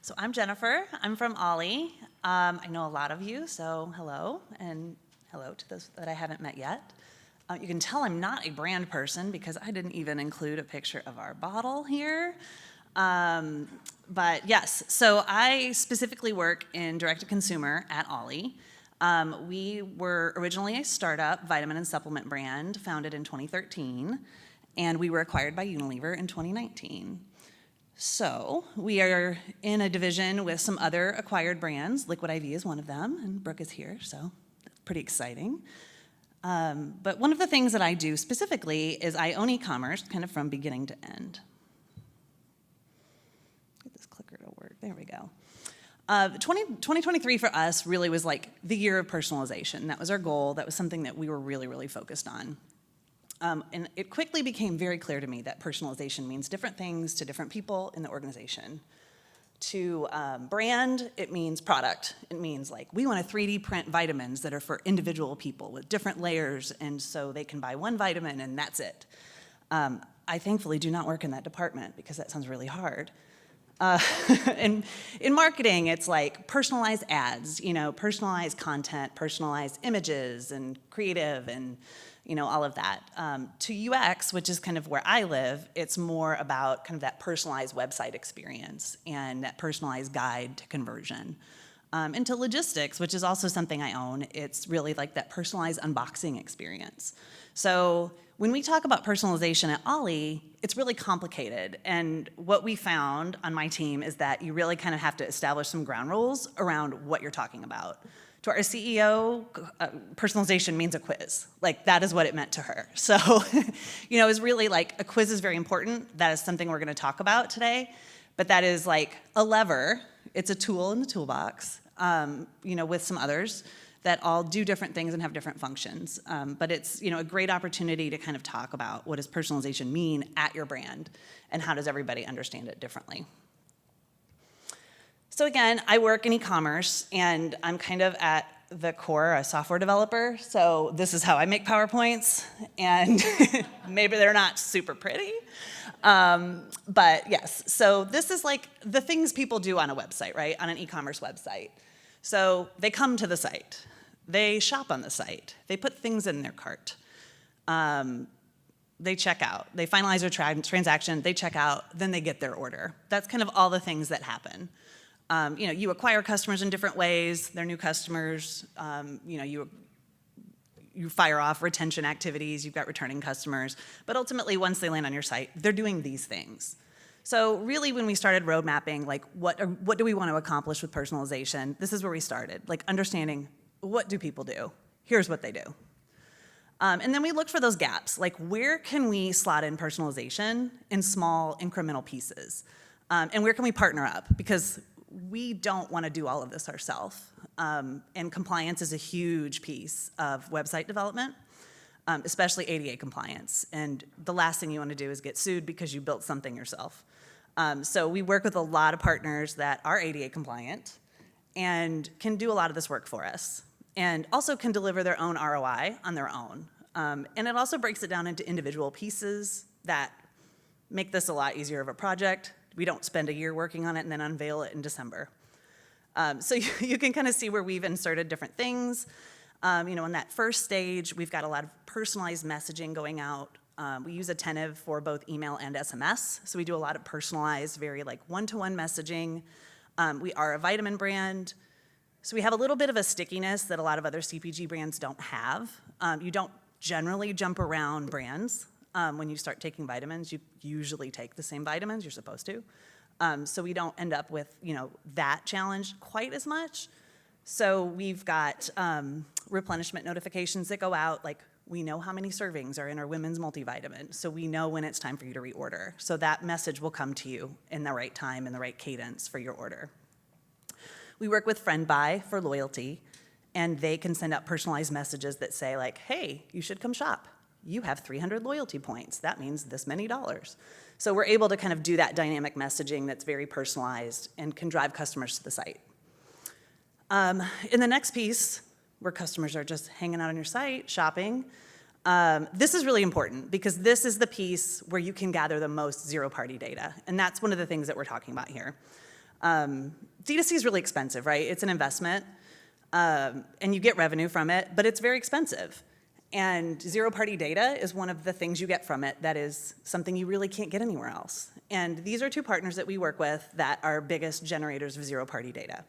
So I'm Jennifer. I'm from Olly. I know a lot of you, so hello, and hello to those that I haven't met yet. You can tell I'm not a brand person because I didn't even include a picture of our bottle here. But yes, so I specifically work in direct-to-consumer at Olly. We were originally a startup vitamin and supplement brand founded in 2013, and we were acquired by Unilever in 2019. So we are in a division with some other acquired brands. Liquid IV is one of them, and Brooke is here, so that's pretty exciting. But one of the things that I do specifically is I own e-commerce kind of from beginning to end. Get this clicker to work. There we go. 2023 for us really was like the year of personalization. That was our goal. That was something that we were really, really focused on. And it quickly became very clear to me that personalization means different things to different people in the organization. To brand, it means product. It means like, we want to 3D print vitamins that are for individual people with different layers, and so they can buy one vitamin and that's it. I thankfully do not work in that department because that sounds really hard. In marketing, it's like personalized ads, personalized content, personalized images and creative and all of that. To UX, which is kind of where I live, it's more about kind of that personalized website experience and that personalized guide to conversion. And to logistics, which is also something I own, it's really like that personalized unboxing experience. So when we talk about personalization at Olly, it's really complicated. And what we found on my team is that you really kind of have to establish some ground rules around what you're talking about. To our CEO, personalization means a quiz. Like, that is what it meant to her. So, it's really like a quiz is very important. That is something we're gonna talk about today. But that is like a lever. It's a tool in the toolbox, with some others that all do different things and have different functions. But it's, a great opportunity to kind of talk about what does personalization mean at your brand and how does everybody understand it differently. So again, I work in e-commerce, and I'm kind of at the core a software developer, so this is how I make PowerPoints, and maybe they're not super pretty, but yes. So this is like the things people do on a website, right, on an e-commerce website. So they come to the site, they shop on the site, they put things in their cart, they check out, they finalize their transaction, they check out, then they get their order. That's kind of all the things that happen. You acquire customers in different ways. They're new customers. You fire off retention activities. You've got returning customers. But ultimately, once they land on your site, they're doing these things. So really, when we started road mapping, like what do we want to accomplish with personalization, this is where we started, like understanding what do people do? Here's what they do. And then we looked for those gaps, like where can we slot in personalization in small incremental pieces? And where can we partner up? Because we don't want to do all of this ourselves. And compliance is a huge piece of website development, especially ADA compliance. And the last thing you want to do is get sued because you built something yourself. So we work with a lot of partners that are ADA compliant and can do a lot of this work for us, and also can deliver their own ROI on their own. And it also breaks it down into individual pieces that make this a lot easier of a project. We don't spend a year working on it and then unveil it in December. So you can kind of see where we've inserted different things. In that first stage, we've got a lot of personalized messaging going out. We use Attentive for both email and SMS. So we do a lot of personalized, very like one-to-one messaging. We are a vitamin brand. So we have a little bit of a stickiness that a lot of other CPG brands don't have. You don't generally jump around brands. When you start taking vitamins, you usually take the same vitamins, you're supposed to. So we don't end up with, that challenge quite as much. So we've got replenishment notifications that go out, like we know how many servings are in our women's multivitamin, so we know when it's time for you to reorder. So that message will come to you in the right time, in the right cadence for your order. We work with FriendBuy for loyalty, and they can send out personalized messages that say like, hey, you should come shop. You have 300 loyalty points. That means this many dollars. So we're able to kind of do that dynamic messaging that's very personalized and can drive customers to the site. In the next piece, where customers are just hanging out on your site, shopping, this is really important because this is the piece where you can gather the most zero-party data. And that's one of the things that we're talking about here. D2C is really expensive, right? It's an investment, and you get revenue from it, but it's very expensive. And zero-party data is one of the things you get from it that is something you really can't get anywhere else. And these are two partners that we work with that are biggest generators of zero-party data.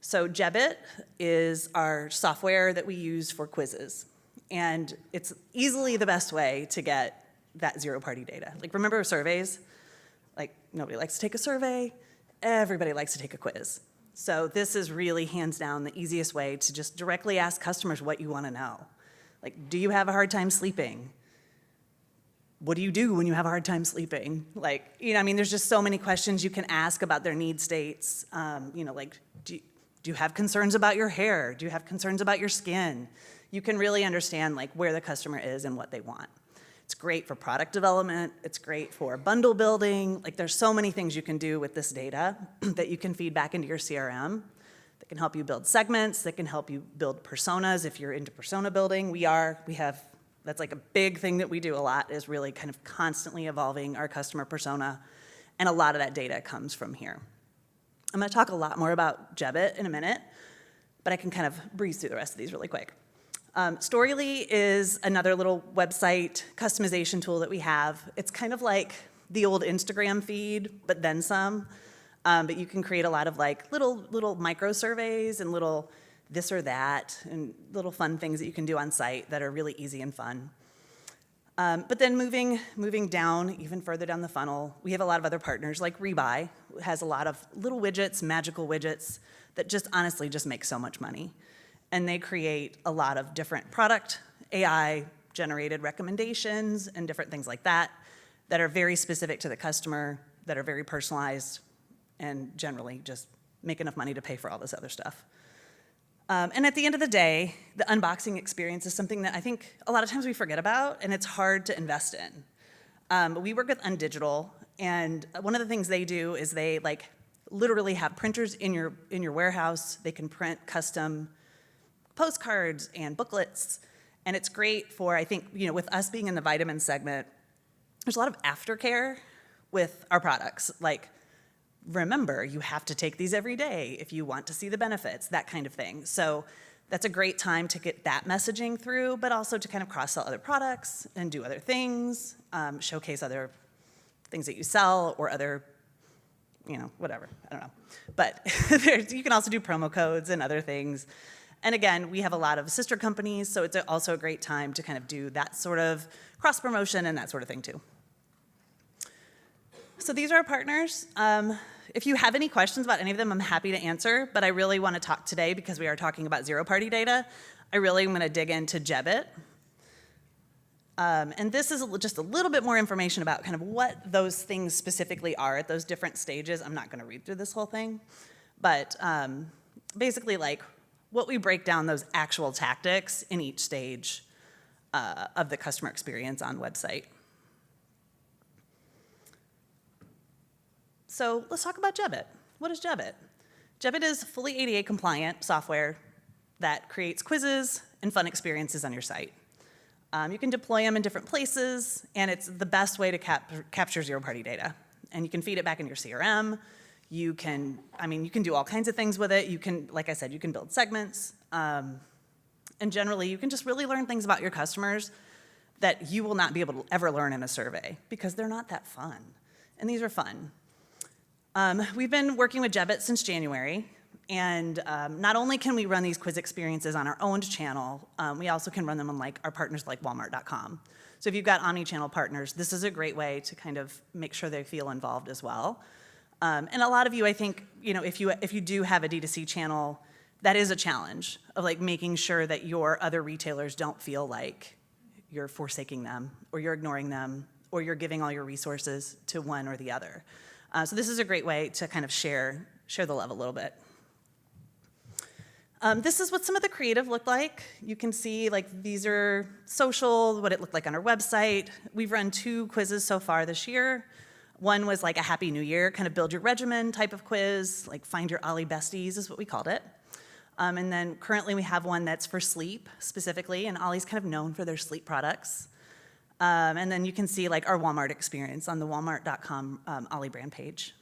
So Jebbit is our software that we use for quizzes. And it's easily the best way to get that zero-party data. Like, remember surveys? Like, nobody likes to take a survey. Everybody likes to take a quiz. So this is really, hands down, the easiest way to just directly ask customers what you want to know. Like, do you have a hard time sleeping? What do you do when you have a hard time sleeping? Like, you know, I mean, there's just so many questions you can ask about their need states. You know, like, do you have concerns about your hair? Do you have concerns about your skin? You can really understand, like, where the customer is and what they want. It's great for product development. It's great for bundle building. Like, there's so many things you can do with this data that you can feed back into your CRM. That can help you build segments, that can help you build personas if you're into persona building. We have, that's like a big thing that we do a lot, is really kind of constantly evolving our customer persona, and a lot of that data comes from here. I'm gonna talk a lot more about Jebbit in a minute, but I can kind of breeze through the rest of these really quick. Storyly is another little website customization tool that we have. It's kind of like the old Instagram feed, but then some. But you can create a lot of like little micro surveys and little this or that and little fun things that you can do on site that are really easy and fun. But then moving down, even further down the funnel, we have a lot of other partners like Rebuy, who has a lot of little widgets, magical widgets that just honestly just make so much money. And they create a lot of different product AI generated recommendations and different things like that that are very specific to the customer, that are very personalized, and generally just make enough money to pay for all this other stuff. And at the end of the day, the unboxing experience is something that I think a lot of times we forget about, and it's hard to invest in. But we work with Undigital, and one of the things they do is they like literally have printers in your warehouse. They can print custom postcards and booklets, and it's great for, I think, you know, with us being in the vitamin segment, there's a lot of aftercare with our products. Like, remember, you have to take these every day if you want to see the benefits, that kind of thing. So that's a great time to get that messaging through, but also to kind of cross-sell other products and do other things, showcase other things that you sell or other, you know, whatever, I don't know. But you can also do promo codes and other things. And again, we have a lot of sister companies, so it's also a great time to kind of do that sort of cross-promotion and that sort of thing too. So these are our partners. If you have any questions about any of them, I'm happy to answer, but I really want to talk today, because we are talking about zero-party data, I really am going to dig into Jebbit. And this is just a little bit more information about kind of what those things specifically are at those different stages. I'm not going to read through this whole thing, but basically like what we break down those actual tactics in each stage of the customer experience on website. So let's talk about Jebbit. What is Jebbit? Jebbit is fully ADA compliant software that creates quizzes and fun experiences on your site. You can deploy them in different places, and it's the best way to capture zero-party data. And you can feed it back into your CRM. You can do all kinds of things with it. You can, like I said, you can build segments. And generally, you can just really learn things about your customers that you will not be able to ever learn in a survey, because they're not that fun. And these are fun. We've been working with Jebbit since January, and not only can we run these quiz experiences on our owned channel, we also can run them on like our partners like Walmart.com. So if you've got omni-channel partners, this is a great way to kind of make sure they feel involved as well. And a lot of you, I think, you know, if you do have a D2C channel, that is a challenge of like making sure that your other retailers don't feel like you're forsaking them, or you're ignoring them, or you're giving all your resources to one or the other. So this is a great way to kind of share the love a little bit. This is what some of the creative looked like. You can see like these are social, what it looked like on our website. We've run 2 quizzes so far this year. One was like a Happy New Year, kind of build your regimen type of quiz, like find your Olly besties is what we called it. And then currently we have one that's for sleep specifically, and Olly's kind of known for their sleep products. And then you can see like our Walmart experience on the Walmart.com Olly brand page.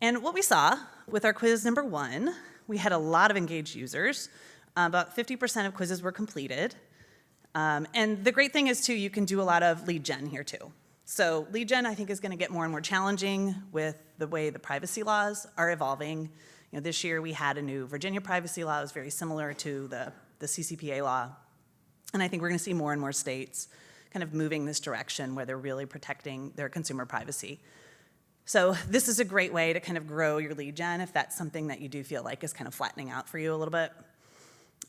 And what we saw with our quiz number 1, we had a lot of engaged users. About 50% of quizzes were completed. And the great thing is, too, you can do a lot of lead gen here, too. So lead gen, I think, is going to get more and more challenging with the way the privacy laws are evolving. This year we had a new Virginia privacy law that was very similar to the CCPA law. And I think we're going to see more and more states kind of moving this direction where they're really protecting their consumer privacy. So this is a great way to kind of grow your lead gen if that's something that you do feel like is kind of flattening out for you a little bit.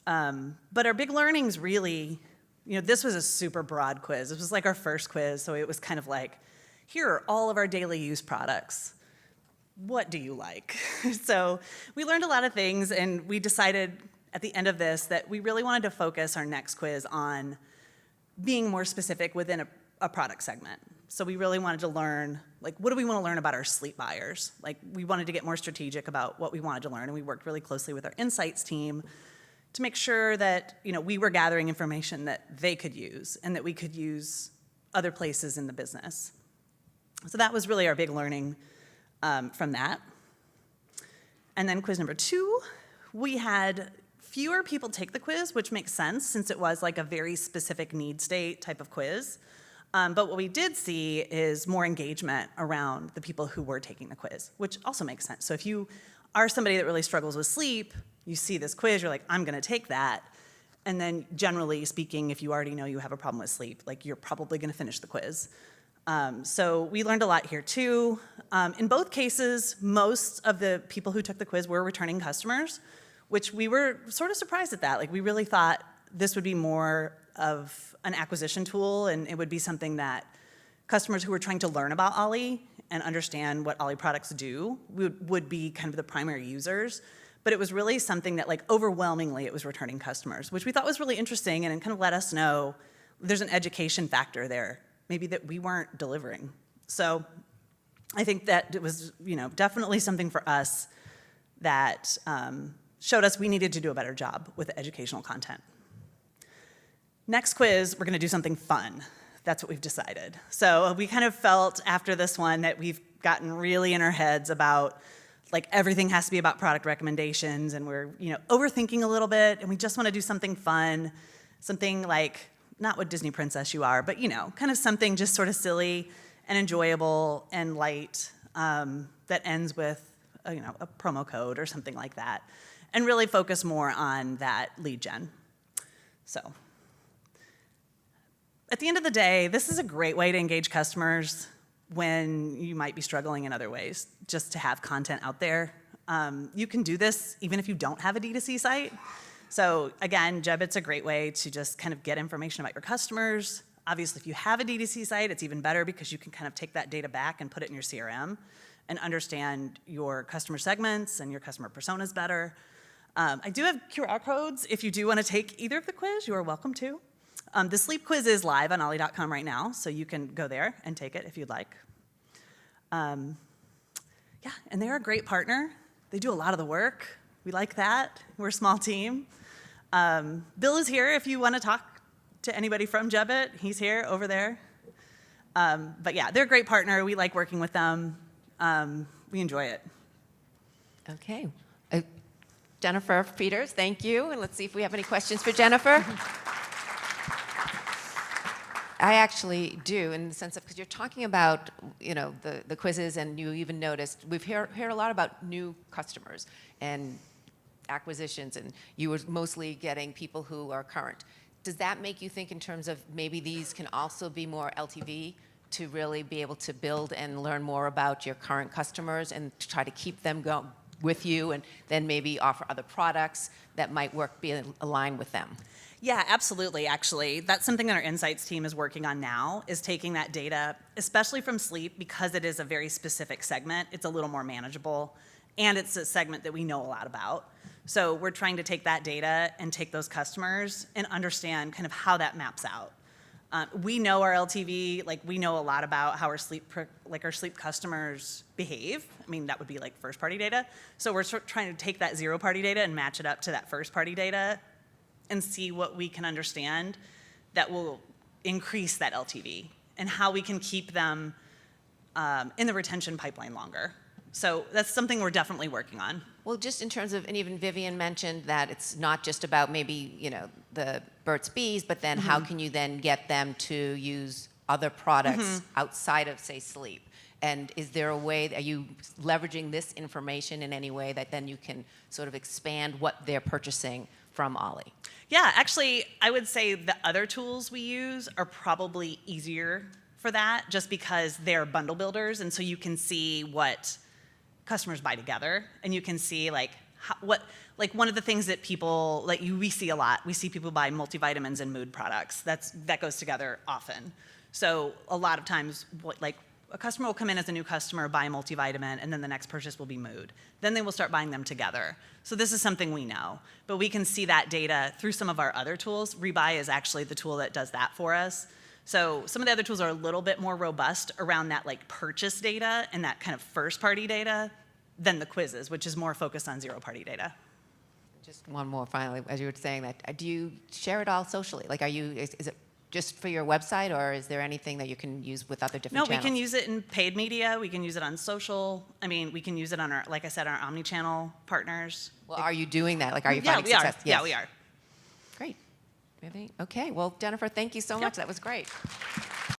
But our big learnings really, this was a super broad quiz. This was like our first quiz, so it was kind of like, here are all of our daily use products. What do you like? So we learned a lot of things, and we decided at the end of this that we really wanted to focus our next quiz on being more specific within a product segment. So we really wanted to learn, what do we want to learn about our sleep buyers? We wanted to get more strategic about what we wanted to learn, and we worked really closely with our insights team to make sure that we were gathering information that they could use and that we could use other places in the business. So that was really our big learning from that. And then quiz number 2, we had fewer people take the quiz, which makes sense since it was like a very specific need state type of quiz. But what we did see is more engagement around the people who were taking the quiz, which also makes sense. So if you are somebody that really struggles with sleep, you see this quiz, you're like, I'm going to take that. And then generally speaking, if you already know you have a problem with sleep, you're probably going to finish the quiz. So we learned a lot here too. In both cases, most of the people who took the quiz were returning customers, which we were sort of surprised at that. We really thought this would be more of an acquisition tool, and it would be something that customers who were trying to learn about Olly and understand what Olly products do would be kind of the primary users. But it was really something that overwhelmingly it was returning customers, which we thought was really interesting, and it kind of let us know there's an education factor there, maybe that we weren't delivering. So I think that it was definitely something for us that showed us we needed to do a better job with the educational content. Next quiz, we're going to do something fun. That's what we've decided. So we kind of felt after this one that we've gotten really in our heads about everything has to be about product recommendations, and we're overthinking a little bit, and we just want to do something fun, something not what Disney princess you are, but kind of something just sort of silly and enjoyable and light that ends with a promo code or something like that, and really focus more on that lead gen. So at the end of the day, this is a great way to engage customers when you might be struggling in other ways, just to have content out there. You can do this even if you don't have a D2C site. So again, Jebbit's a great way to just kind of get information about your customers. Obviously, if you have a D2C site, it's even better because you can kind of take that data back and put it in your CRM and understand your customer segments and your customer personas better. I do have QR codes. If you do want to take either of the quiz, you are welcome to. The sleep quiz is live on olly.com right now, so you can go there and take it if you'd like. Yeah, and they're a great partner. They do a lot of the work. We like that. We're a small team. Bill is here if you want to talk to anybody from Jebbit. He's here, over there. But yeah, they're a great partner. We like working with them. We enjoy it. Okay. Jennifer Peters, thank you. And let's see if we have any questions for Jennifer. I actually do, in the sense of, because you're talking about, the quizzes, and you even noticed, we've heard a lot about new customers and acquisitions, and you were mostly getting people who are current. Does that make you think in terms of maybe these can also be more LTV to really be able to build and learn more about your current customers and to try to keep them going with you, and then maybe offer other products that might be aligned with them? Yeah, absolutely, actually. That's something that our insights team is working on now, is taking that data, especially from sleep, because it is a very specific segment. It's a little more manageable, and it's a segment that we know a lot about. So we're trying to take that data and take those customers and understand kind of how that maps out. We know our LTV, we know a lot about how our sleep customers behave. I mean, that would be first-party data. So we're trying to take that zero-party data and match it up to that first-party data and see what we can understand that will increase that LTV and how we can keep them in the retention pipeline longer. So that's something we're definitely working on. Well, just in terms of, and even Vivian mentioned that it's not just about maybe, the Burt's Bees, but then how can you then get them to use other products outside of, say, sleep? And is there a way, are you leveraging this information in any way that then you can sort of expand what they're purchasing from Olly? Yeah, actually, I would say the other tools we use are probably easier for that, just because they're bundle builders, and so you can see what customers buy together, and you can see like one of the things that people we see a lot. We see people buy multivitamins and mood products. That goes together often. So a lot of times, a customer will come in as a new customer, buy a multivitamin, and then the next purchase will be mood. Then they will start buying them together. So this is something we know, but we can see that data through some of our other tools. Rebuy is actually the tool that does that for us. So some of the other tools are a little bit more robust around that purchase data and that kind of first-party data than the quizzes, which is more focused on zero-party data. Just one more finally, as you were saying that, do you share it all socially? Is it just for your website, or is there anything that you can use with other different channels? No, we can use it in paid media. We can use it on social. I mean, we can use it on our, like I said, our omni-channel partners. Well, are you doing that? Are you finding success? Yes. Yeah, we are. Great. Really? Okay. Well, Jennifer, thank you so much. That was great.